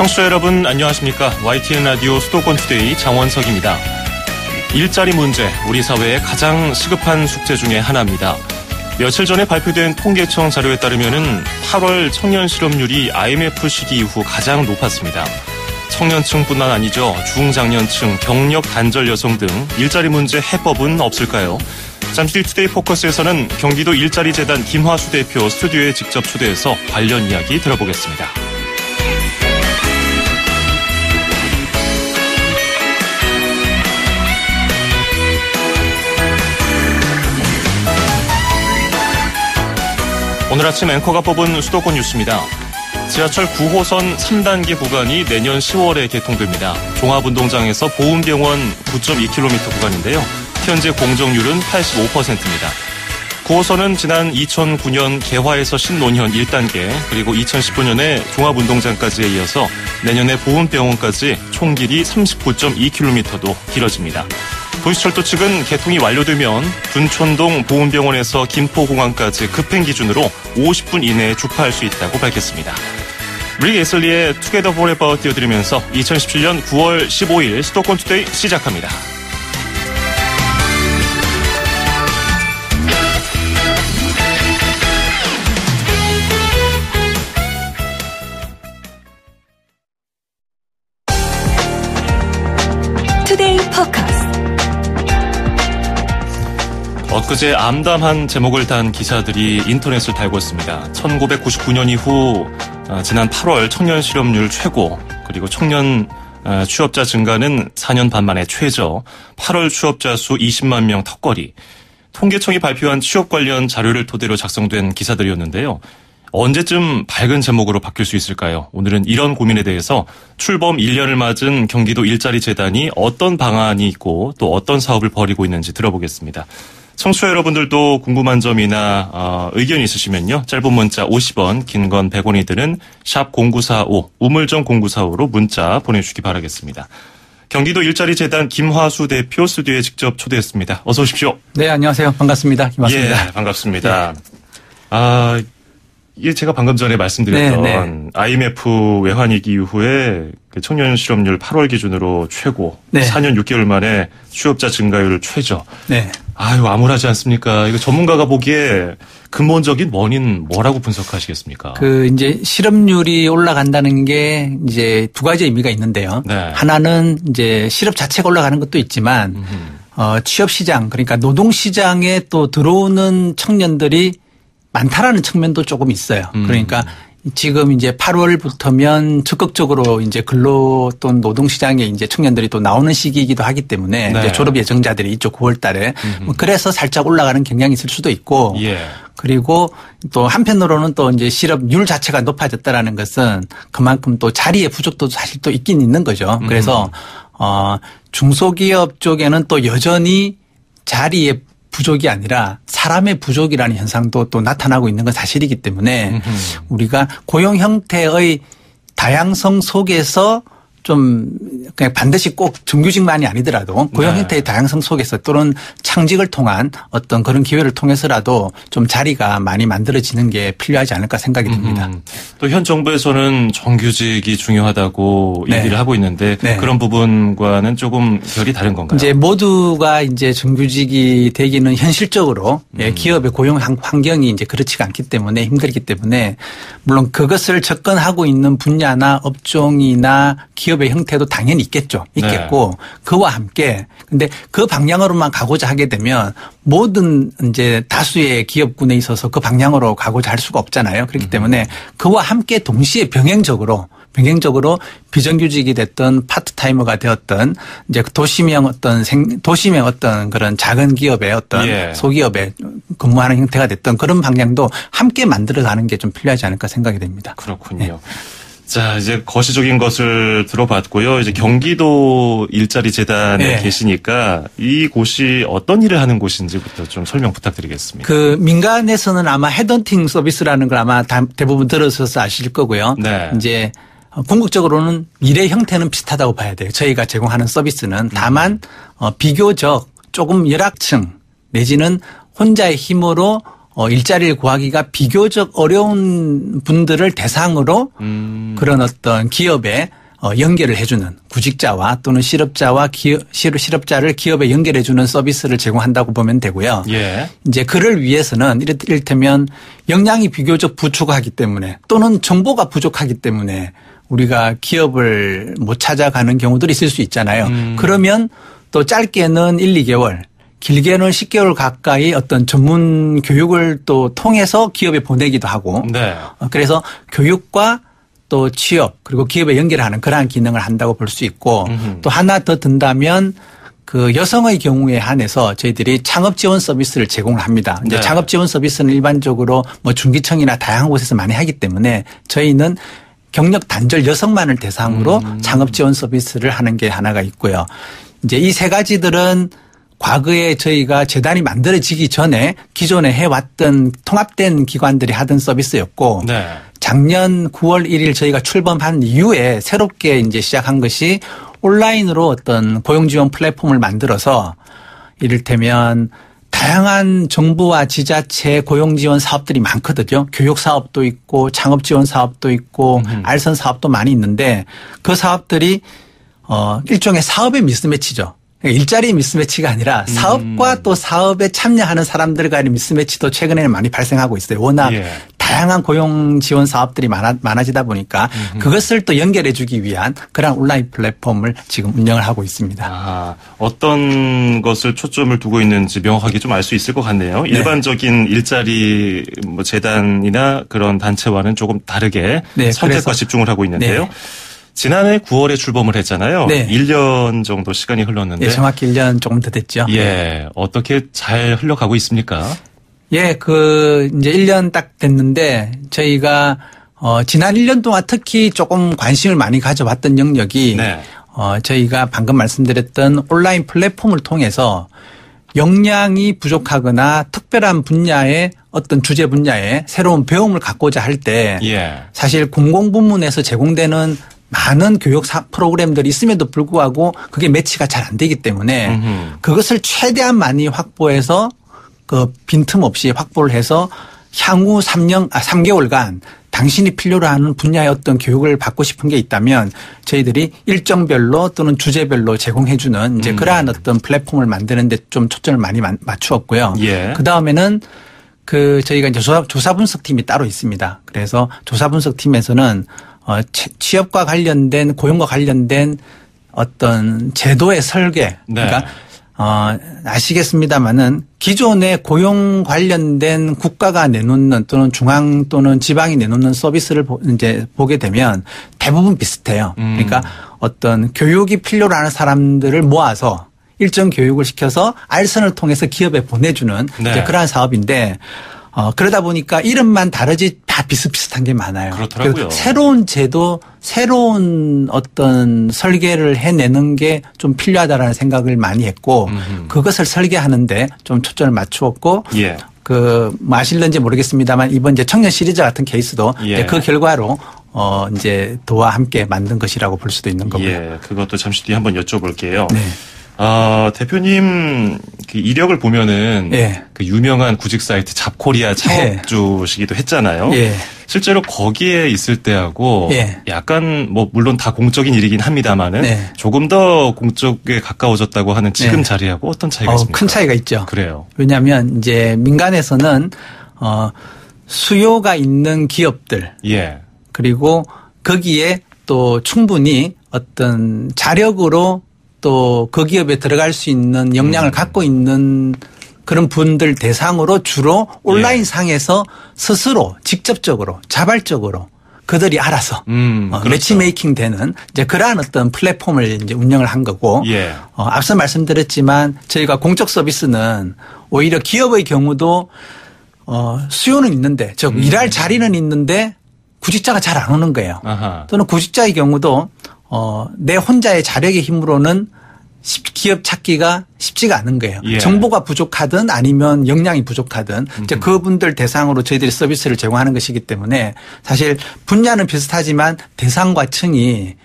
청취자 여러분 안녕하십니까. YTN 라디오 수도권 투데이 장원석입니다. 일자리 문제, 우리 사회의 가장 시급한 숙제 중에 하나입니다. 며칠 전에 발표된 통계청 자료에 따르면 8월 청년 실업률이 IMF 시기 이후 가장 높았습니다. 청년층뿐만 아니죠. 중장년층, 경력 단절 여성 등 일자리 문제 해법은 없을까요? 잠시 뒤 투데이 포커스에서는 경기도 일자리재단 김화수 대표 스튜디오에 직접 초대해서 관련 이야기 들어보겠습니다. 오늘 아침 앵커가 뽑은 수도권 뉴스입니다. 지하철 9호선 3단계 구간이 내년 10월에 개통됩니다. 종합운동장에서 보훈병원 9.2km 구간인데요. 현재 공정률은 85%입니다. 9호선은 지난 2009년 개화에서 신논현 1단계 그리고 2019년에 종합운동장까지에 이어서 내년에 보훈병원까지 총 길이 39.2km도 길어집니다. 도시철도 측은 개통이 완료되면 둔촌동 보훈병원에서 김포공항까지 급행 기준으로 50분 이내에 주파할 수 있다고 밝혔습니다. 릭 애슬리의 투게더 포레버 띄워드리면서 2017년 9월 15일 수도권 투데이 시작합니다. 투데이 포커스. 엊그제 암담한 제목을 단 기사들이 인터넷을 달고 있습니다. 1999년 이후 지난 8월 청년 실업률 최고, 그리고 청년 취업자 증가는 4년 반 만에 최저, 8월 취업자 수 20만 명 턱걸이. 통계청이 발표한 취업 관련 자료를 토대로 작성된 기사들이었는데요. 언제쯤 밝은 제목으로 바뀔 수 있을까요? 오늘은 이런 고민에 대해서 출범 1년을 맞은 경기도 일자리재단이 어떤 방안이 있고 또 어떤 사업을 벌이고 있는지 들어보겠습니다. 청취자 여러분들도 궁금한 점이나 의견이 있으시면요. 짧은 문자 50원, 긴 건 100원이 드는 샵 0945, 우물정 0945로 문자 보내주시기 바라겠습니다. 경기도 일자리재단 김화수 대표 스튜디오에 직접 초대했습니다. 어서 오십시오. 네, 안녕하세요. 반갑습니다. 김화수입니다. 예, 반갑습니다. 네. 이게 제가 방금 전에 말씀드렸던 네. IMF 외환위기 이후에 청년 실업률 8월 기준으로 최고, 네. 4년 6개월 만에 취업자 증가율 최저. 네. 암울하지 않습니까? 이거 전문가가 보기에 근본적인 원인 뭐라고 분석하시겠습니까? 이제 실업률이 올라간다는 게 이제 두 가지 의미가 있는데요. 네. 하나는 이제 실업 자체가 올라가는 것도 있지만, 취업 시장, 그러니까 노동 시장에 또 들어오는 청년들이 많다라는 측면도 조금 있어요. 그러니까 지금 이제 8월부터면 적극적으로 이제 근로 또는 노동시장에 이제 청년들이 또 나오는 시기이기도 하기 때문에 네. 이제 졸업 예정자들이 이쪽 9월 달에 그래서 살짝 올라가는 경향이 있을 수도 있고 예. 그리고 또 한편으로는 또 이제 실업률 자체가 높아졌다라는 것은 그만큼 또 자리의 부족도 사실 또 있긴 있는 거죠. 그래서 중소기업 쪽에는 또 여전히 자리의 부족이 아니라 사람의 부족이라는 현상도 또 나타나고 있는 건 사실이기 때문에 우리가 고용 형태의 다양성 속에서 좀 그냥 반드시 꼭 정규직만이 아니더라도 고용 형태의 다양성 속에서 또는 창직을 통한 어떤 그런 기회를 통해서라도 좀 자리가 많이 만들어지는 게 필요하지 않을까 생각이 듭니다. 또 현 정부에서는 정규직이 중요하다고 네. 얘기를 하고 있는데 네. 그런 부분과는 조금 결이 다른 건가요? 이제 모두가 이제 정규직이 되기는 현실적으로 기업의 고용 환경이 이제 그렇지가 않기 때문에 힘들기 때문에 물론 그것을 접근하고 있는 분야나 업종이나 기업의 형태도 당연히 있겠죠. 있겠고 네. 그와 함께 근데 그 방향으로만 가고자 하게 되면 모든 이제 다수의 기업군에 있어서 그 방향으로 가고자 할 수가 없잖아요. 그렇기 때문에 그와 함께 동시에 병행적으로 비정규직이 됐던 파트타이머가 되었던 이제 도시명 어떤 그런 작은 기업의 어떤 예. 소기업에 근무하는 형태가 됐던 그런 방향도 함께 만들어가는 게 좀 필요하지 않을까 생각이 됩니다. 그렇군요. 네. 자, 이제 거시적인 것을 들어봤고요. 이제 경기도 일자리재단에 네. 계시니까 이 곳이 어떤 일을 하는 곳인지부터 좀 설명 부탁드리겠습니다. 민간에서는 아마 헤드헌팅 서비스라는 걸 아마 대부분 들으셔서 아실 거고요. 네. 이제 궁극적으로는 일의 형태는 비슷하다고 봐야 돼요. 저희가 제공하는 서비스는 다만 비교적 조금 열악층 내지는 혼자의 힘으로 일자리를 구하기가 비교적 어려운 분들을 대상으로 그런 어떤 기업에 연결을 해주는 구직자와 또는 실업자와 실업자를 기업에 연결해주는 서비스를 제공한다고 보면 되고요. 예. 이제 그를 위해서는 이를테면 역량이 비교적 부족하기 때문에 또는 정보가 부족하기 때문에 우리가 기업을 못 찾아가는 경우들이 있을 수 있잖아요. 그러면 또 짧게는 1, 2개월 길게는 10개월 가까이 어떤 전문 교육을 또 통해서 기업에 보내기도 하고 네. 그래서 교육과 또 취업 그리고 기업에 연결하는 그러한 기능을 한다고 볼 수 있고 또 하나 더 든다면 그 여성의 경우에 한해서 저희들이 창업 지원 서비스를 제공을 합니다. 이제 네. 창업 지원 서비스는 일반적으로 뭐 중기청이나 다양한 곳에서 많이 하기 때문에 저희는 경력 단절 여성만을 대상으로 창업 지원 서비스를 하는 게 하나가 있고요. 이제 이 세 가지들은 과거에 저희가 재단이 만들어지기 전에 기존에 해왔던 통합된 기관들이 하던 서비스였고 네. 작년 9월 1일 저희가 출범한 이후에 새롭게 이제 시작한 것이 온라인으로 어떤 고용지원 플랫폼을 만들어서 이를테면 다양한 정부와 지자체 고용지원 사업들이 많거든요. 교육 사업도 있고 창업 지원 사업도 있고 알선 사업도 많이 있는데 그 사업들이 일종의 사업의 미스매치죠. 일자리 미스매치가 아니라 사업과 또 사업에 참여하는 사람들 간의 미스매치도 최근에는 많이 발생하고 있어요. 워낙 예. 다양한 고용 지원 사업들이 많아지다 보니까 그것을 또 연결해 주기 위한 그런 온라인 플랫폼을 지금 운영을 하고 있습니다. 아, 어떤 것을 초점을 두고 있는지 명확하게 좀 알 수 있을 것 같네요. 일반적인 일자리 뭐 재단이나 그런 단체와는 조금 다르게 네, 선택과 그래서 집중을 하고 있는데요. 네. 지난해 9월에 출범을 했잖아요. 네. 1년 정도 시간이 흘렀는데. 예, 정확히 1년 조금 더 됐죠. 예, 어떻게 잘 흘러가고 있습니까? 예, 이제 1년 딱 됐는데 저희가 지난 1년 동안 특히 조금 관심을 많이 가져왔던 영역이 네. 저희가 방금 말씀드렸던 온라인 플랫폼을 통해서 역량이 부족하거나 특별한 분야의 어떤 주제 분야에 새로운 배움을 갖고자 할 때 예. 사실 공공부문에서 제공되는 많은 교육 프로그램들이 있음에도 불구하고 그게 매치가 잘 안 되기 때문에 그것을 최대한 많이 확보해서 그 빈틈없이 확보를 해서 향후 3개월간 당신이 필요로 하는 분야의 어떤 교육을 받고 싶은 게 있다면 저희들이 일정별로 또는 주제별로 제공해 주는 이제 그러한 어떤 플랫폼을 만드는 데 좀 초점을 많이 맞추었고요. 예. 그다음에는 저희가 이제 조사 분석팀이 따로 있습니다. 그래서 조사 분석팀에서는 취업과 관련된 고용과 관련된 어떤 제도의 설계 네. 그러니까 아시겠습니다마는 기존의 고용 관련된 국가가 내놓는 또는 중앙 또는 지방이 내놓는 서비스를 이제 보게 되면 대부분 비슷해요. 그러니까 어떤 교육이 필요로 하는 사람들을 모아서 일정 교육을 시켜서 알선을 통해서 기업에 보내주는 네. 이제 그러한 사업인데 그러다 보니까 이름만 다르지 다 비슷비슷한 게 많아요. 그렇더라고요. 새로운 제도, 새로운 어떤 설계를 해내는 게 좀 필요하다라는 생각을 많이 했고 그것을 설계하는데 좀 초점을 맞추었고 예. 뭐 아실는지 모르겠습니다만 이번 이제 청년 시리즈 같은 케이스도 예. 이제 그 결과로 이제 도와 함께 만든 것이라고 볼 수도 있는 거고요. 예. 그것도 잠시 뒤에 한번 여쭤볼게요. 네. 대표님 그 이력을 보면은 예. 그 유명한 구직 사이트 잡코리아 창업주시기도 했잖아요. 예. 실제로 거기에 있을 때하고 예. 약간 뭐 물론 다 공적인 일이긴 합니다만은 네. 조금 더 공적에 가까워졌다고 하는 지금 네. 자리하고 어떤 차이가 있습니까? 큰 차이가 있죠. 그래요. 왜냐하면 이제 민간에서는 수요가 있는 기업들 예. 그리고 거기에 또 충분히 어떤 자력으로 또 그 기업에 들어갈 수 있는 역량을 갖고 있는 그런 분들 대상으로 주로 온라인 상에서 스스로 직접적으로 자발적으로 그들이 알아서 그렇죠. 매치메이킹 되는 이제 그러한 어떤 플랫폼을 이제 운영을 한 거고 예. 앞서 말씀드렸지만 저희가 공적 서비스는 오히려 기업의 경우도 수요는 있는데 즉 일할 자리는 있는데 구직자가 잘 안 오는 거예요. 아하. 또는 구직자의 경우도 내 혼자의 자력의 힘으로는 기업 찾기가 쉽지가 않은 거예요. 예. 정보가 부족하든 아니면 역량이 부족하든 이제 그분들 대상으로 저희들이 서비스를 제공하는 것이기 때문에 사실 분야는 비슷하지만 대상과 층이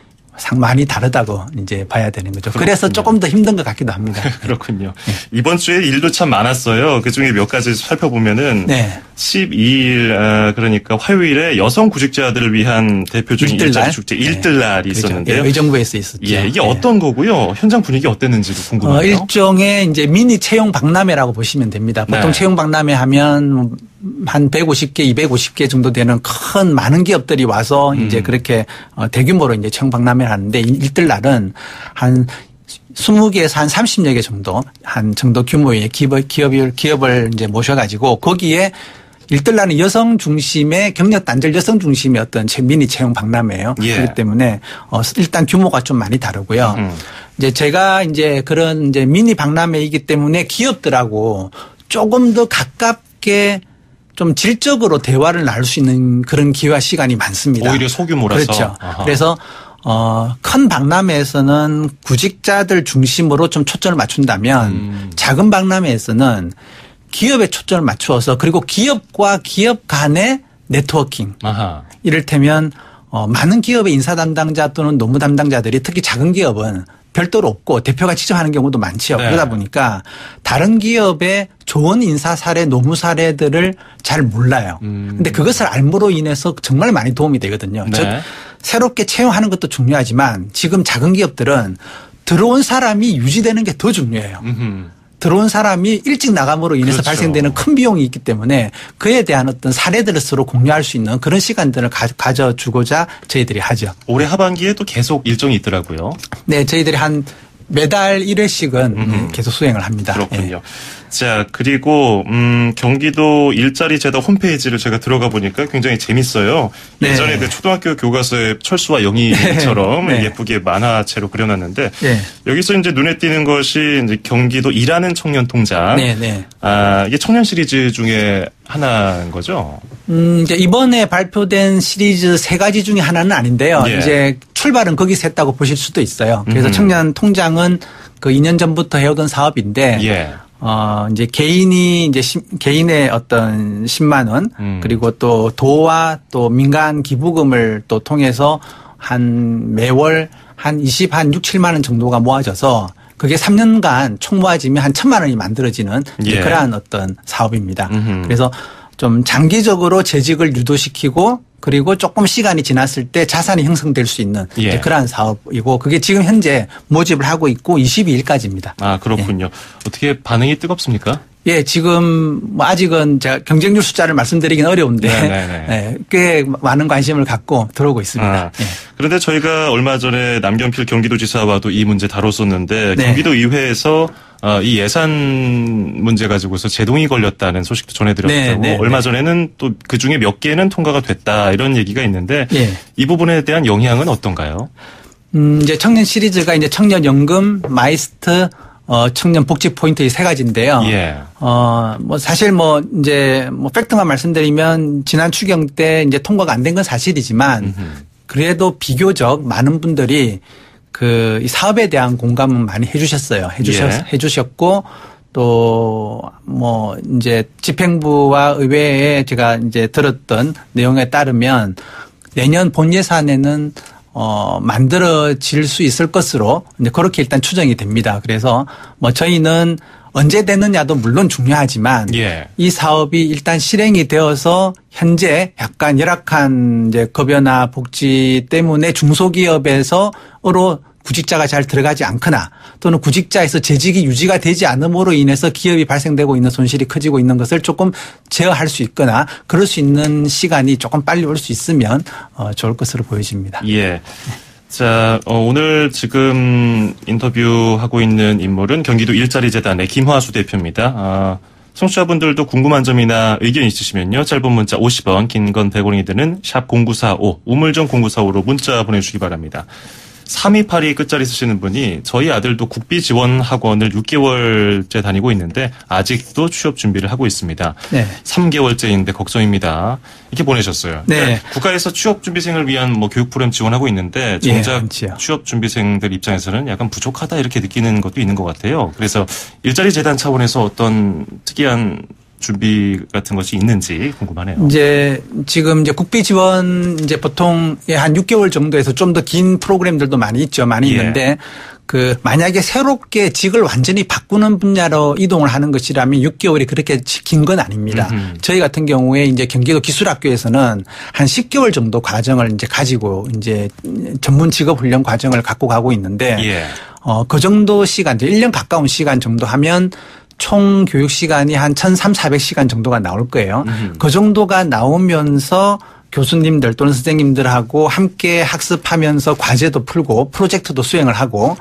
많이 다르다고 이제 봐야 되는 거죠. 그렇군요. 그래서 조금 더 힘든 것 같기도 합니다. 그렇군요. 이번 주에 일도 참 많았어요. 그중에 몇 가지 살펴보면은 네. 12일 그러니까 화요일에 여성 구직자들을 위한 대표적인 일자리 축제 일들날이 그렇죠. 있었는데요. 예, 의정부에서 있었죠. 예, 이게 어떤 거고요? 현장 분위기 어땠는지도 궁금해요. 일종의 이제 미니 채용 박람회라고 보시면 됩니다. 보통 채용 박람회 하면 한 150개, 250개 정도 되는 큰 많은 기업들이 와서 이제 그렇게 대규모로 이제 채용 박람회를 하는데 일들날은 한 20개에서 한 30여 개 정도 규모의 기업을 이제 모셔가지고 거기에 일들날은 여성 중심의 경력 단절 여성 중심의 어떤 미니 채용 박람회예요. 예. 그렇기 때문에 일단 규모가 좀 많이 다르고요. 이제 제가 이제 그런 이제 미니 박람회이기 때문에 기업들하고 조금 더 가깝게 좀 질적으로 대화를 나눌 수 있는 그런 기회와 시간이 많습니다. 오히려 소규모라서. 그렇죠. 아하. 그래서 큰 박람회에서는 구직자들 중심으로 좀 초점을 맞춘다면 작은 박람회에서는 기업에 초점을 맞추어서 그리고 기업과 기업 간의 네트워킹. 아하. 이를테면 많은 기업의 인사 담당자 또는 노무 담당자들이 특히 작은 기업은 별도로 없고 대표가 지정하는 경우도 많지요. 네. 그러다 보니까 다른 기업의 좋은 인사 사례, 노무 사례들을 잘 몰라요. 근데 그것을 알므로 인해서 정말 많이 도움이 되거든요. 네. 즉 새롭게 채용하는 것도 중요하지만 지금 작은 기업들은 들어온 사람이 유지되는 게 더 중요해요. 들어온 사람이 일찍 나감으로 인해서 그렇죠. 발생되는 큰 비용이 있기 때문에 그에 대한 어떤 사례들을 서로 공유할 수 있는 그런 시간들을 가져주고자 저희들이 하죠. 올해 하반기에 또 계속 일정이 있더라고요. 네, 저희들이 한 매달 1회씩은 계속 수행을 합니다. 그렇군요. 자, 그리고 경기도 일자리 재단 홈페이지를 제가 들어가 보니까 굉장히 재밌어요. 네. 예전에 그 초등학교 교과서에 철수와 영희처럼 네. 예쁘게 만화체로 그려놨는데 네. 여기서 이제 눈에 띄는 것이 이제 경기도 일하는 청년 통장. 네, 네. 이게 청년 시리즈 중에 하나인 거죠? 이제 이번에 발표된 시리즈 3가지 중에 하나는 아닌데요. 예. 이제 출발은 거기서 했다고 보실 수도 있어요. 그래서 청년 통장은 그 2년 전부터 해오던 사업인데 예. 이제 개인의 어떤 10만 원 그리고 또 도와 또 민간 기부금을 또 통해서 한 매월 한 6, 7만 원 정도가 모아져서 그게 3년간 총 모아지면 한 1,000만 원이 만들어지는 예. 그러한 어떤 사업입니다. 그래서 좀 장기적으로 재직을 유도시키고 그리고 조금 시간이 지났을 때 자산이 형성될 수 있는 예. 이제 그러한 사업이고 그게 지금 현재 모집을 하고 있고 22일까지입니다. 아, 그렇군요. 어떻게 반응이 뜨겁습니까? 예, 지금 뭐 아직은 제가 경쟁률 숫자를 말씀드리긴 어려운데 예, 꽤 많은 관심을 갖고 들어오고 있습니다. 예. 그런데 저희가 얼마 전에 남경필 경기도지사와도 이 문제 다뤘었는데 네. 경기도의회에서 이 예산 문제 가지고서 제동이 걸렸다는 소식도 전해드렸다고 네, 얼마 전에는 또 그중에 몇 개는 통과가 됐다 이런 얘기가 있는데 예. 이 부분에 대한 영향은 어떤가요? 이제 청년 시리즈가 이제 청년연금, 마이스트, 청년 복지 포인트 이 3가지인데요. 예. 뭐 사실 뭐 이제 뭐 팩트만 말씀드리면 지난 추경 때 이제 통과가 안 된 건 사실이지만 그래도 비교적 많은 분들이 그 이 사업에 대한 공감은 많이 해주셨어요. 해주셨고 또 뭐 이제 집행부와 의회에 제가 이제 들었던 내용에 따르면 내년 본 예산에는 만들어질 수 있을 것으로 이제 그렇게 일단 추정이 됩니다. 그래서 뭐 저희는 언제 되느냐도 물론 중요하지만 예. 이 사업이 일단 실행이 되어서 현재 약간 열악한 이제 급여나 복지 때문에 중소기업에서로 구직자가 잘 들어가지 않거나 또는 구직자에서 재직이 유지가 되지 않음으로 인해서 기업이 발생되고 있는 손실이 커지고 있는 것을 조금 제어할 수 있거나 그럴 수 있는 시간이 조금 빨리 올 수 있으면 좋을 것으로 보여집니다. 예. 자, 오늘 지금 인터뷰하고 있는 인물은 경기도 일자리재단의 김화수 대표입니다. 청취자분들도 궁금한 점이나 의견 있으시면요. 짧은 문자 50원, 긴 건 100원이 드는 샵 0945, 우물정 0945로 문자 보내주시기 바랍니다. 3282 끝자리 쓰시는 분이 저희 아들도 국비 지원 학원을 6개월째 다니고 있는데 아직도 취업 준비를 하고 있습니다. 네. 3개월째인데 걱정입니다. 이렇게 보내셨어요. 네. 그러니까 국가에서 취업 준비생을 위한 뭐 교육 프로그램 지원하고 있는데 정작 예, 취업 준비생들 입장에서는 약간 부족하다 이렇게 느끼는 것도 있는 것 같아요. 그래서 일자리 재단 차원에서 어떤 특이한 준비 같은 것이 있는지 궁금하네요. 이제 지금 이제 국비 지원 이제 보통 한 6개월 정도에서 좀 더 긴 프로그램들도 많이 있죠. 많이 있는데 만약에 새롭게 직을 완전히 바꾸는 분야로 이동을 하는 것이라면 6개월이 그렇게 긴 건 아닙니다. 저희 같은 경우에 이제 경기도 기술학교에서는 한 10개월 정도 과정을 이제 가지고 이제 전문 직업 훈련 과정을 갖고 가고 있는데 그 정도 시간, 1년 가까운 시간 정도 하면 총 교육 시간이 한 1,300~1,400시간 정도가 나올 거예요. 그 정도가 나오면서 교수님들 또는 선생님들하고 함께 학습하면서 과제도 풀고 프로젝트도 수행을 하고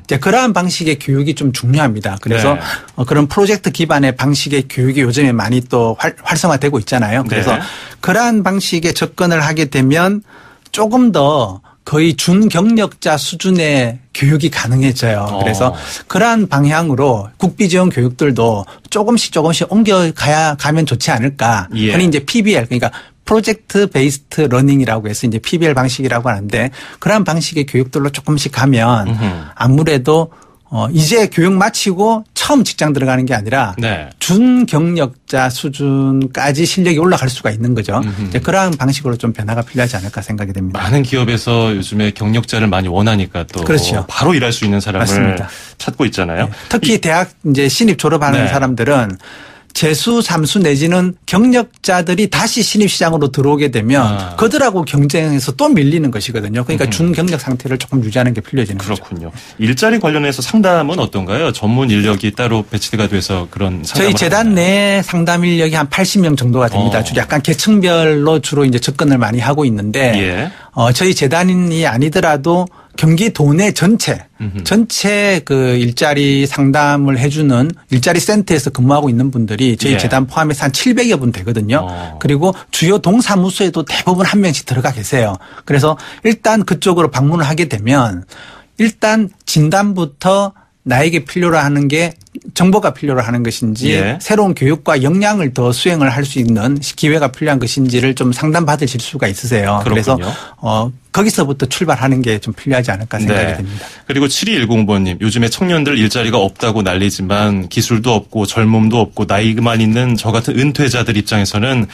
이제 그러한 방식의 교육이 좀 중요합니다. 그래서 그런 프로젝트 기반의 방식의 교육이 요즘에 많이 또 활성화되고 있잖아요. 그래서 그러한 방식의 접근을 하게 되면 조금 더 거의 준경력자 수준의 교육이 가능해져요. 그래서 그러한 방향으로 국비지원 교육들도 조금씩 가면 좋지 않을까. 흔히 이제 PBL, 그러니까 프로젝트 베이스트 러닝이라고 해서 이제 PBL 방식이라고 하는데 그러한 방식의 교육들로 조금씩 가면 아무래도 이제 교육 마치고 처음 직장 들어가는 게 아니라 준경력자 수준까지 실력이 올라갈 수가 있는 거죠. 이제 그러한 방식으로 좀 변화가 필요하지 않을까 생각이 됩니다. 많은 기업에서 요즘에 경력자를 많이 원하니까 또 바로 일할 수 있는 사람을 찾고 있잖아요. 특히 대학 이제 신입 졸업하는 사람들은 재수, 삼수 내지는 경력자들이 다시 신입시장으로 들어오게 되면 그들하고 경쟁해서 또 밀리는 것이거든요. 그러니까 준경력 상태를 조금 유지하는 게 필요해지는 거죠. 그렇군요. 일자리 관련해서 상담은 어떤가요? 전문 인력이 따로 배치가 돼서 그런 상담을 저희 재단 내 상담 인력이 한 80명 정도가 됩니다. 주로 약간 계층별로 주로 이제 접근을 많이 하고 있는데 저희 재단이 아니더라도 경기도 내 전체 그 일자리 상담을 해주는 일자리 센터에서 근무하고 있는 분들이 저희 재단 포함해서 한 700여 분 되거든요. 그리고 주요 동사무소에도 대부분 한 명씩 들어가 계세요. 그래서 일단 그쪽으로 방문을 하게 되면 일단 진단부터 나에게 필요로 하는 게 정보가 필요로 하는 것인지 새로운 교육과 역량을 더 수행을 할 수 있는 기회가 필요한 것인지를 좀 상담받으실 수가 있으세요. 그래서 거기서부터 출발하는 게 좀 필요하지 않을까 생각이 듭니다. 그리고 7210번님, 요즘에 청년들 일자리가 없다고 난리지만 기술도 없고 젊음도 없고 나이만 있는 저 같은 은퇴자들 입장에서는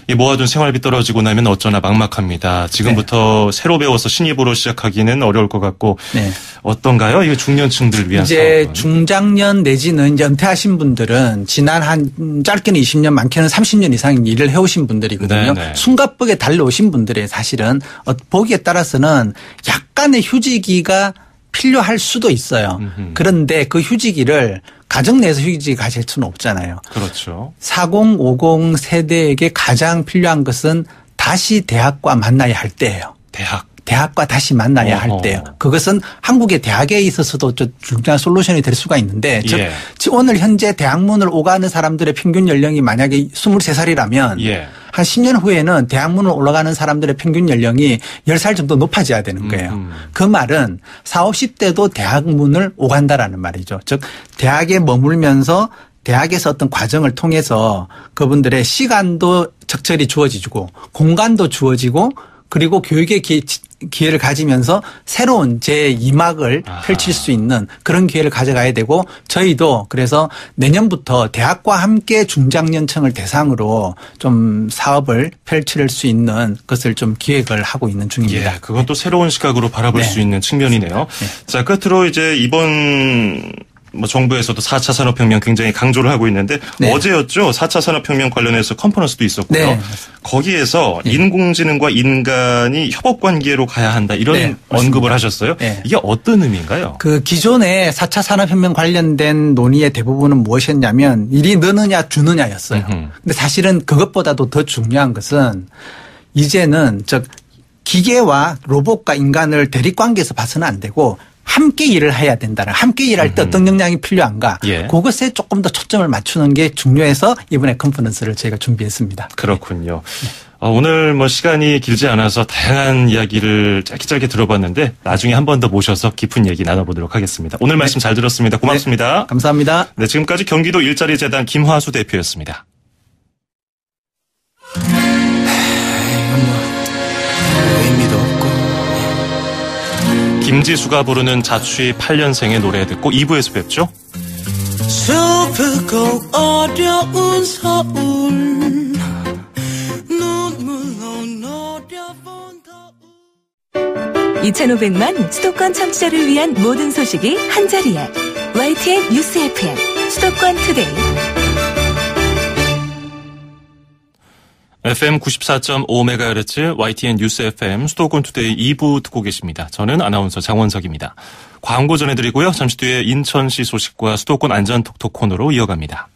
이 모아둔 생활비 떨어지고 나면 어쩌나 막막합니다. 지금부터 새로 배워서 신입으로 시작하기는 어려울 것 같고 어떤가요? 이거 중년층들 위한 이제 사업은? 중장년 내지는 이제 은퇴하신 분들은 지난 한 짧게는 20년 많게는 30년 이상 일을 해오신 분들이거든요. 숨가쁘게 달려오신 분들이 사실은 보기에 따라서는 약간의 휴지기가 필요할 수도 있어요. 그런데 그 휴지기를 가정 내에서 휴지기 가실 수는 없잖아요. 그렇죠. 40, 50 세대에게 가장 필요한 것은 다시 대학과 만나야 할 때예요. 대학과 다시 만나야 할 때요. 그것은 한국의 대학에 있어서도 중요한 솔루션이 될 수가 있는데 즉 오늘 현재 대학문을 오가는 사람들의 평균 연령이 만약에 23살이라면 한 10년 후에는 대학문을 올라가는 사람들의 평균 연령이 10살 정도 높아져야 되는 거예요. 그 말은 40, 50대도 대학문을 오간다라는 말이죠. 즉 대학에 머물면서 대학에서 어떤 과정을 통해서 그분들의 시간도 적절히 주어지고 공간도 주어지고 그리고 교육의 기회를 가지면서 새로운 제2막을 펼칠 수 있는 그런 기회를 가져가야 되고 저희도 그래서 내년부터 대학과 함께 중장년층을 대상으로 좀 사업을 펼칠 수 있는 것을 좀 기획을 하고 있는 중입니다. 그건 또 새로운 시각으로 바라볼 수 있는 측면이네요. 자, 끝으로 이제 이번 정부에서도 4차 산업혁명 굉장히 강조를 하고 있는데 어제였죠. 4차 산업혁명 관련해서 컨퍼런스도 있었고요. 거기에서 인공지능과 인간이 협업관계로 가야 한다 이런 언급을 하셨어요. 이게 어떤 의미인가요? 그 기존에 4차 산업혁명 관련된 논의의 대부분은 무엇이었냐면 일이 느느냐 주느냐였어요. 근데 사실은 그것보다도 더 중요한 것은 이제는 즉 기계와 로봇과 인간을 대립관계에서 봐서는 안 되고 함께 일을 해야 된다는 함께 일할 때 어떤 역량이 필요한가 그것에 조금 더 초점을 맞추는 게 중요해서 이번에 컨퍼런스를 저희가 준비했습니다. 그렇군요. 오늘 시간이 길지 않아서 다양한 이야기를 짧게 들어봤는데 나중에 한 번 더 모셔서 깊은 얘기 나눠보도록 하겠습니다. 오늘 말씀 잘 들었습니다. 고맙습니다. 감사합니다. 지금까지 경기도 일자리재단 김화수 대표였습니다. 의미도 없고. 김지수가 부르는 자취 8년생의 노래 듣고 2부에서 뵙죠. 슬프고 어려운 서울 눈물로 노려본 거울 2,500만 수도권 청취자를 위한 모든 소식이 한자리에 YTN 뉴스 FM 수도권 투데이 FM 94.5MHz YTN 뉴스 FM 수도권 투데이 2부 듣고 계십니다. 저는 아나운서 장원석입니다. 광고 전해드리고요. 잠시 뒤에 인천시 소식과 수도권 안전톡톡 코너로 이어갑니다.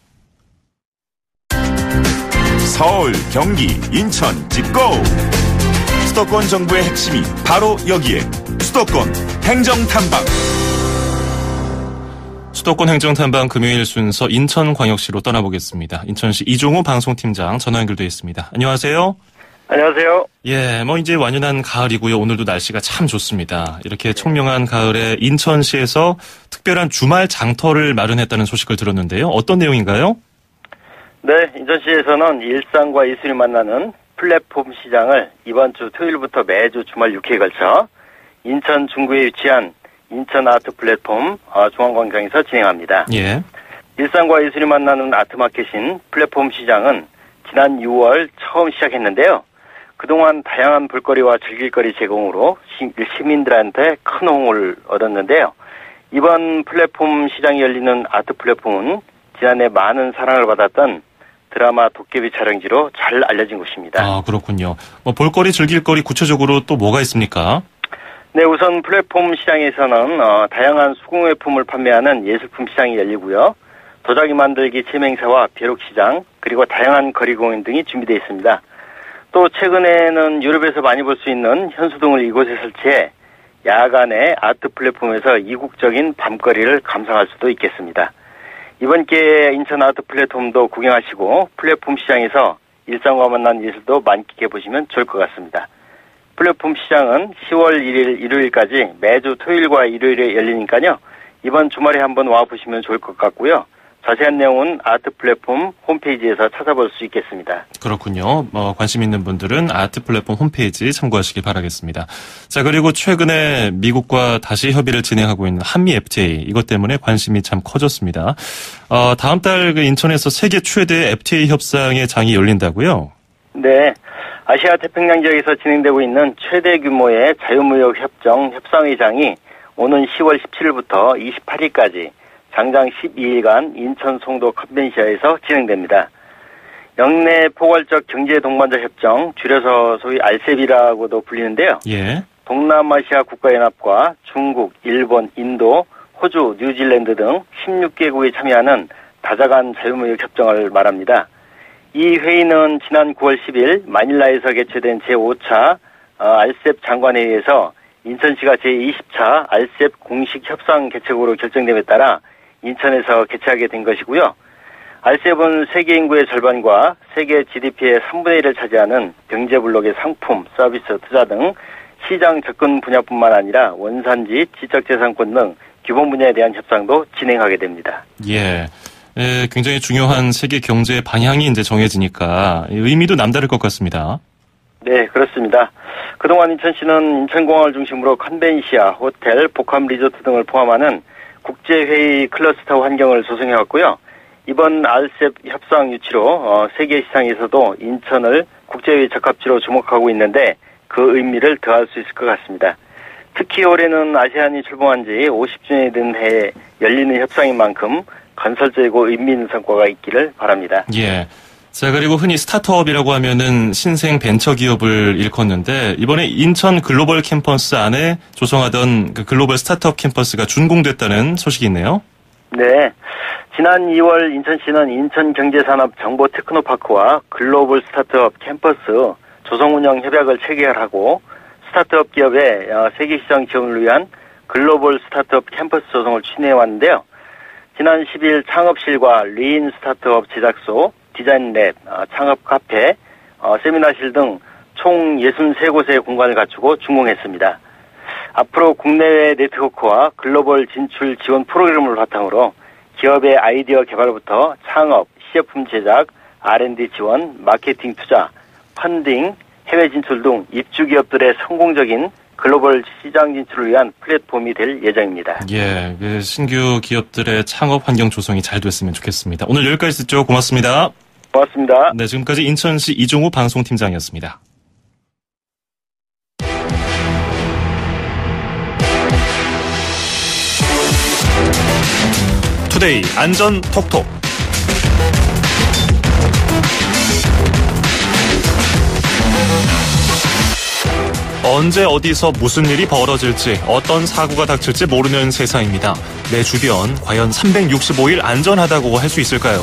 서울, 경기, 인천, 찍고! 수도권 정부의 핵심이 바로 여기에 수도권 행정탐방. 수도권 행정탐방 금요일 순서 인천광역시로 떠나보겠습니다. 인천시 이종우 방송팀장 전화 연결되어 있습니다. 안녕하세요. 안녕하세요. 예, 이제 완연한 가을이고요. 오늘도 날씨가 참 좋습니다. 이렇게 청명한 가을에 인천시에서 특별한 주말 장터를 마련했다는 소식을 들었는데요. 어떤 내용인가요? 네, 인천시에서는 일상과 예술이 만나는 플랫폼 시장을 이번 주 토요일부터 매주 주말 6회에 걸쳐 인천 중구에 위치한 인천 아트 플랫폼 중앙광장에서 진행합니다. 예. 일상과 예술이 만나는 아트마켓인 플랫폼 시장은 지난 6월 처음 시작했는데요. 그동안 다양한 볼거리와 즐길거리 제공으로 시민들한테 큰 호응을 얻었는데요. 이번 플랫폼 시장이 열리는 아트 플랫폼은 지난해 많은 사랑을 받았던 드라마 도깨비 촬영지로 잘 알려진 곳입니다. 아, 그렇군요. 볼거리, 즐길거리 구체적으로 또 뭐가 있습니까? 네, 우선 플랫폼 시장에서는 다양한 수공예품을 판매하는 예술품 시장이 열리고요. 도자기 만들기 체험행사와 벼룩시장, 그리고 다양한 거리 공연 등이 준비되어 있습니다. 또 최근에는 유럽에서 많이 볼 수 있는 현수등을 이곳에 설치해 야간에 아트 플랫폼에서 이국적인 밤거리를 감상할 수도 있겠습니다. 이번 기회에 인천 아트 플랫폼도 구경하시고 플랫폼 시장에서 일상과 만난 예술도 만끽해 보시면 좋을 것 같습니다. 플랫폼 시장은 10월 1일 일요일까지 매주 토요일과 일요일에 열리니까요. 이번 주말에 한번 와보시면 좋을 것 같고요. 자세한 내용은 아트 플랫폼 홈페이지에서 찾아볼 수 있겠습니다. 그렇군요. 관심 있는 분들은 아트 플랫폼 홈페이지 참고하시기 바라겠습니다. 자, 그리고 최근에 미국과 다시 협의를 진행하고 있는 한미 FTA, 이것 때문에 관심이 참 커졌습니다. 다음 달 인천에서 세계 최대 FTA 협상의 장이 열린다고요? 네. 아시아 태평양 지역에서 진행되고 있는 최대 규모의 자유무역 협정 협상회장이 오는 10월 17일부터 28일까지 장장 12일간 인천 송도 컨벤시아에서 진행됩니다. 영내 포괄적 경제 동반자 협정, 줄여서 소위 RCEP이라고도 불리는데요. 예. 동남아시아 국가연합과 중국, 일본, 인도, 호주, 뉴질랜드 등 16개국이 참여하는 다자간 자유무역 협정을 말합니다. 이 회의는 지난 9월 10일 마닐라에서 개최된 제5차 RCEP 장관회의에서 인천시가 제20차 RCEP 공식 협상 개최국으로 결정됨에 따라 인천에서 개최하게 된 것이고요. RCEP은 세계 인구의 절반과 세계 GDP의 3분의 1을 차지하는 경제블록의 상품, 서비스, 투자 등 시장 접근 분야뿐만 아니라 원산지, 지적재산권 등 기본 분야에 대한 협상도 진행하게 됩니다. 예. 굉장히 중요한 세계 경제 방향이 이제 정해지니까 의미도 남다를 것 같습니다. 네, 그렇습니다. 그동안 인천시는 인천공항을 중심으로 컨벤시아, 호텔, 복합 리조트 등을 포함하는 국제회의 클러스터 환경을 조성해왔고요. 이번 RCEP 협상 유치로 세계 시장에서도 인천을 국제회의 적합지로 주목하고 있는데 그 의미를 더할 수 있을 것 같습니다. 특히 올해는 아세안이 출범한 지 50주년이 된 해에 열리는 협상인 만큼 건설적이고 의미 있는 성과가 있기를 바랍니다. 예. 자, 그리고 흔히 스타트업이라고 하면은 신생 벤처 기업을 일컫는데 이번에 인천 글로벌 캠퍼스 안에 조성하던 그 글로벌 스타트업 캠퍼스가 준공됐다는 소식이 있네요. 네. 지난 2월 인천시는 인천경제산업 정보테크노파크와 글로벌 스타트업 캠퍼스 조성 운영 협약을 체결하고 스타트업 기업의 세계시장 지원을 위한 글로벌 스타트업 캠퍼스 조성을 추진해왔는데요. 지난 10일 창업실과 리인 스타트업 제작소, 디자인랩, 창업 카페, 세미나실 등 총 63곳의 공간을 갖추고 준공했습니다. 앞으로 국내외 네트워크와 글로벌 진출 지원 프로그램을 바탕으로 기업의 아이디어 개발부터 창업, 시제품 제작, R&D 지원, 마케팅 투자, 펀딩, 해외 진출 등 입주 기업들의 성공적인 글로벌 시장 진출을 위한 플랫폼이 될 예정입니다. 예, 그 신규 기업들의 창업 환경 조성이 잘 됐으면 좋겠습니다. 오늘 여기까지 듣죠. 고맙습니다. 고맙습니다. 네, 지금까지 인천시 이종우 방송팀장이었습니다. 투데이 안전 톡톡. 언제 어디서 무슨 일이 벌어질지 어떤 사고가 닥칠지 모르는 세상입니다. 내 주변 과연 365일 안전하다고 할 수 있을까요?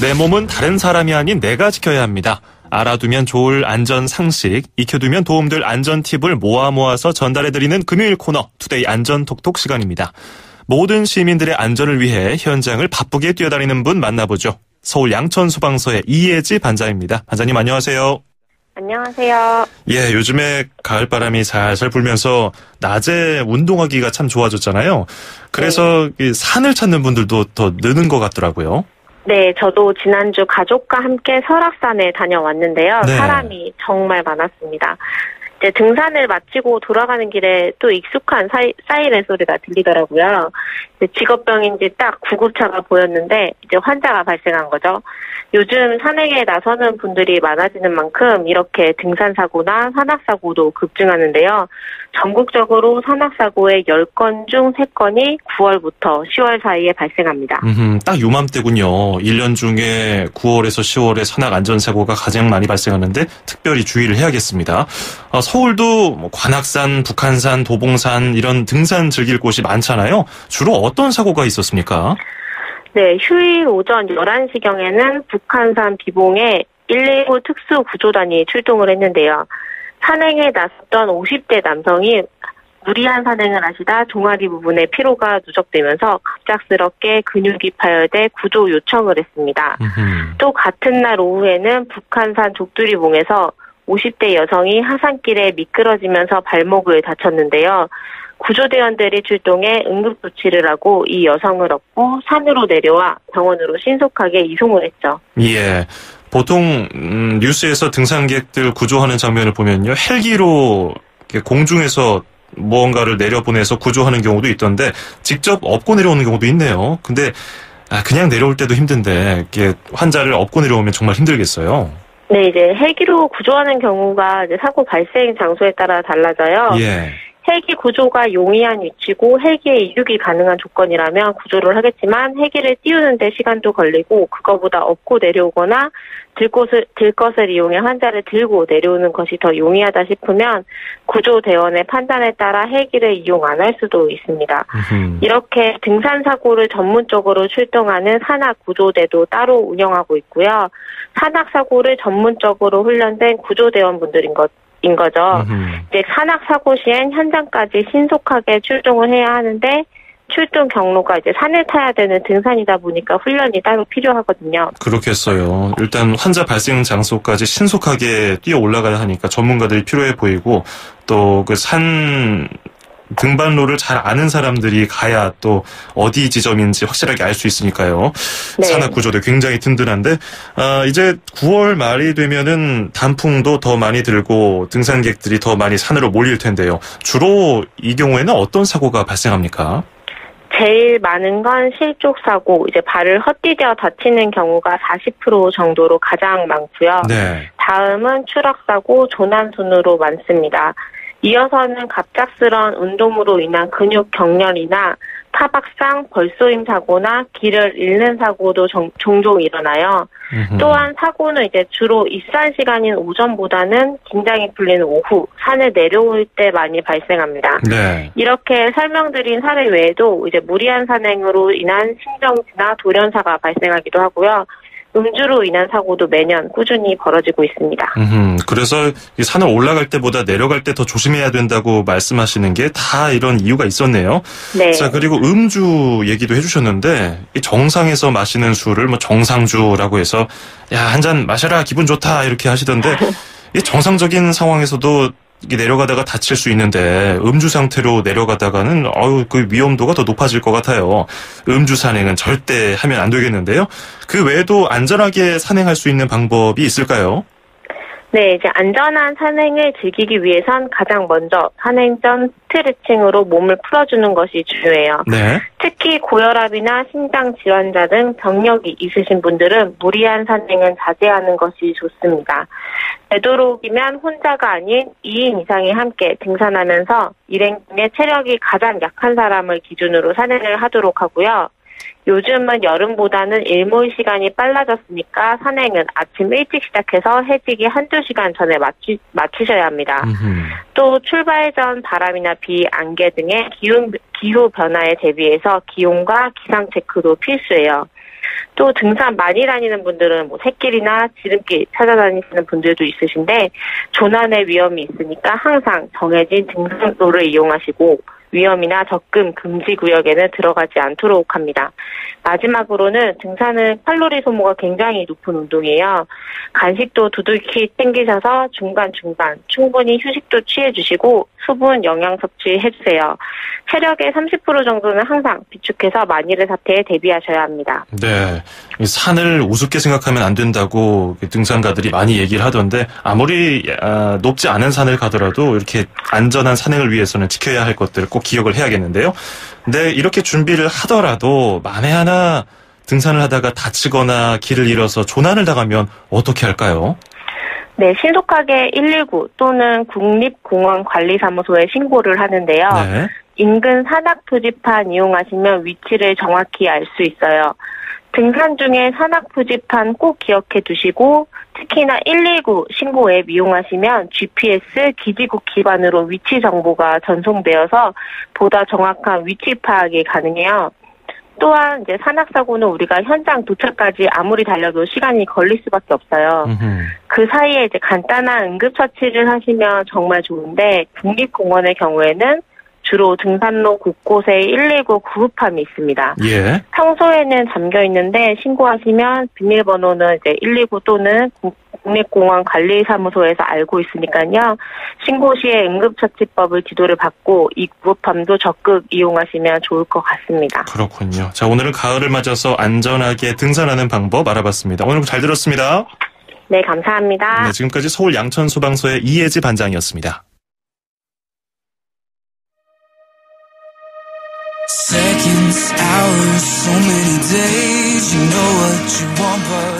내 몸은 다른 사람이 아닌 내가 지켜야 합니다. 알아두면 좋을 안전 상식, 익혀두면 도움될 안전 팁을 모아서 전달해드리는 금요일 코너 투데이 안전 톡톡 시간입니다. 모든 시민들의 안전을 위해 현장을 바쁘게 뛰어다니는 분 만나보죠. 서울 양천소방서의 이예지 반장입니다. 반장님 안녕하세요. 안녕하세요. 예, 요즘에 가을바람이 살살 불면서 낮에 운동하기가 참 좋아졌잖아요. 그래서 네. 산을 찾는 분들도 더 느는 것 같더라고요. 네, 저도 지난주 가족과 함께 설악산에 다녀왔는데요. 네. 사람이 정말 많았습니다. 이제 등산을 마치고 돌아가는 길에 또 익숙한 사이렌 소리가 들리더라고요. 직업병인지 딱 구급차가 보였는데 이제 환자가 발생한 거죠. 요즘 산행에 나서는 분들이 많아지는 만큼 이렇게 등산 사고나 산악 사고도 급증하는데요. 전국적으로 산악 사고의 10건 중 3건이 9월부터 10월 사이에 발생합니다. 딱 요맘때군요. 1년 중에 9월에서 10월에 산악 안전사고가 가장 많이 발생하는데 특별히 주의를 해야겠습니다. 서울도 뭐 관악산, 북한산, 도봉산 이런 등산 즐길 곳이 많잖아요. 주로 어떤 사고가 있었습니까? 네, 휴일 오전 11시경에는 북한산 비봉에 119 특수구조단이 출동을 했는데요. 산행에 나섰던 50대 남성이 무리한 산행을 하시다 종아리 부분에 피로가 누적되면서 갑작스럽게 근육이 파열돼 구조 요청을 했습니다. 또 같은 날 오후에는 북한산 족두리봉에서 50대 여성이 하산길에 미끄러지면서 발목을 다쳤는데요. 구조대원들이 출동해 응급조치를 하고 이 여성을 업고 산으로 내려와 병원으로 신속하게 이송을 했죠. 예. 보통 뉴스에서 등산객들 구조하는 장면을 보면요. 헬기로 공중에서 무언가를 내려보내서 구조하는 경우도 있던데 직접 업고 내려오는 경우도 있네요. 근데 그냥 내려올 때도 힘든데 이렇게 환자를 업고 내려오면 정말 힘들겠어요. 네, 이제 헬기로 구조하는 경우가 이제 사고 발생 장소에 따라 달라져요. 예. 헬기 구조가 용이한 위치고 헬기에 이륙이 가능한 조건이라면 구조를 하겠지만 헬기를 띄우는 데 시간도 걸리고 그거보다 업고 내려오거나 들 것을 이용해 환자를 들고 내려오는 것이 더 용이하다 싶으면 구조대원의 판단에 따라 헬기를 이용 안 할 수도 있습니다. 이렇게 등산 사고를 전문적으로 출동하는 산악 구조대도 따로 운영하고 있고요. 산악 사고를 전문적으로 훈련된 구조대원분들인 거죠. 이제 산악 사고 시엔 현장까지 신속하게 출동을 해야 하는데 출동 경로가 이제 산을 타야 되는 등산이다 보니까 훈련이 따로 필요하거든요. 그렇겠어요. 일단 환자 발생 장소까지 신속하게 뛰어 올라가야 하니까 전문가들이 필요해 보이고 또 그 산 등반로를 잘 아는 사람들이 가야 또 어디 지점인지 확실하게 알 수 있으니까요. 네. 산악구조대 굉장히 든든한데 이제 9월 말이 되면은 단풍도 더 많이 들고 등산객들이 더 많이 산으로 몰릴 텐데요. 주로 이 경우에는 어떤 사고가 발생합니까? 제일 많은 건 실족 사고, 이제 발을 헛디뎌 다치는 경우가 40% 정도로 가장 많고요. 네. 다음은 추락 사고, 조난 순으로 많습니다. 이어서는 갑작스러운 운동으로 인한 근육 경련이나 타박상, 벌쏘임 사고나 길을 잃는 사고도 종종 일어나요. 또한 사고는 이제 주로 입산 시간인 오전보다는 긴장이 풀리는 오후, 산을 내려올 때 많이 발생합니다. 네. 이렇게 설명드린 사례 외에도 이제 무리한 산행으로 인한 심정지나 돌연사가 발생하기도 하고요. 음주로 인한 사고도 매년 꾸준히 벌어지고 있습니다. 그래서 산을 올라갈 때보다 내려갈 때 더 조심해야 된다고 말씀하시는 게 다 이런 이유가 있었네요. 네. 자, 그리고 음주 얘기도 해주셨는데 이 정상에서 마시는 술을 뭐 정상주라고 해서 야, 한 잔 마셔라 기분 좋다 이렇게 하시던데 이 정상적인 상황에서도 내려가다가 다칠 수 있는데 음주 상태로 내려가다가는 그 위험도가 더 높아질 것 같아요. 음주 산행은 절대 하면 안 되겠는데요. 그 외에도 안전하게 산행할 수 있는 방법이 있을까요? 네, 이제 안전한 산행을 즐기기 위해선 가장 먼저 산행 전 스트레칭으로 몸을 풀어주는 것이 중요해요. 네. 특히 고혈압이나 심장 질환자 등 병력이 있으신 분들은 무리한 산행은 자제하는 것이 좋습니다. 되도록이면 혼자가 아닌 2인 이상이 함께 등산하면서 일행 중에 체력이 가장 약한 사람을 기준으로 산행을 하도록 하고요. 요즘은 여름보다는 일몰 시간이 빨라졌으니까 산행은 아침 일찍 시작해서 해지기 1-2시간 전에 마치셔야 합니다. 또 출발 전 바람이나 비, 안개 등의 기후 변화에 대비해서 기온과 기상 체크도 필수예요. 또 등산 많이 다니는 분들은 샛길이나 지름길 찾아다니시는 분들도 있으신데 조난의 위험이 있으니까 항상 정해진 등산로를 이용하시고 위험이나 접근 금지 구역에는 들어가지 않도록 합니다. 마지막으로는 등산은 칼로리 소모가 굉장히 높은 운동이에요. 간식도 두둑히 챙기셔서 중간중간 충분히 휴식도 취해주시고 수분 영양 섭취해주세요. 체력의 30% 정도는 항상 비축해서 만일의 사태에 대비하셔야 합니다. 네, 산을 우습게 생각하면 안 된다고 등산가들이 많이 얘기를 하던데 아무리 높지 않은 산을 가더라도 이렇게 안전한 산행을 위해서는 지켜야 할 것들을 꼭 기억을 해야겠는데요. 근데 이렇게 준비를 하더라도 만에 하나 등산을 하다가 다치거나 길을 잃어서 조난을 당하면 어떻게 할까요? 네, 신속하게 119 또는 국립공원관리사무소에 신고를 하는데요. 네. 인근 산악 표지판 이용하시면 위치를 정확히 알 수 있어요. 등산 중에 산악 표지판 꼭 기억해 두시고 특히나 119 신고 앱 이용하시면 GPS 기지국 기반으로 위치 정보가 전송되어서 보다 정확한 위치 파악이 가능해요. 또한 이제 산악사고는 우리가 현장 도착까지 아무리 달려도 시간이 걸릴 수밖에 없어요. 그 사이에 이제 간단한 응급처치를 하시면 정말 좋은데 국립공원의 경우에는 주로 등산로 곳곳에 119 구급함이 있습니다. 예. 평소에는 잠겨 있는데 신고하시면 비밀번호는 이제 119 또는 국립공원 관리사무소에서 알고 있으니까요. 신고 시에 응급처치법을 지도를 받고 이 구급함도 적극 이용하시면 좋을 것 같습니다. 그렇군요. 자, 오늘은 가을을 맞아서 안전하게 등산하는 방법 알아봤습니다. 오늘 잘 들었습니다. 네, 감사합니다. 네, 지금까지 서울 양천소방서의 이혜지 반장이었습니다.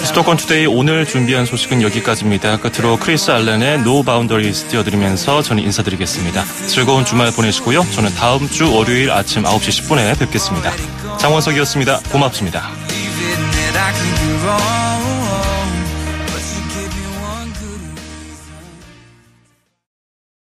수도권 투데이 오늘 준비한 소식은 여기까지입니다. 끝으로 크리스 알렌의 No Boundaries 띄워드리면서 저는 인사드리겠습니다. 즐거운 주말 보내시고요. 저는 다음 주 월요일 아침 9시 10분에 뵙겠습니다. 장원석이었습니다. 고맙습니다.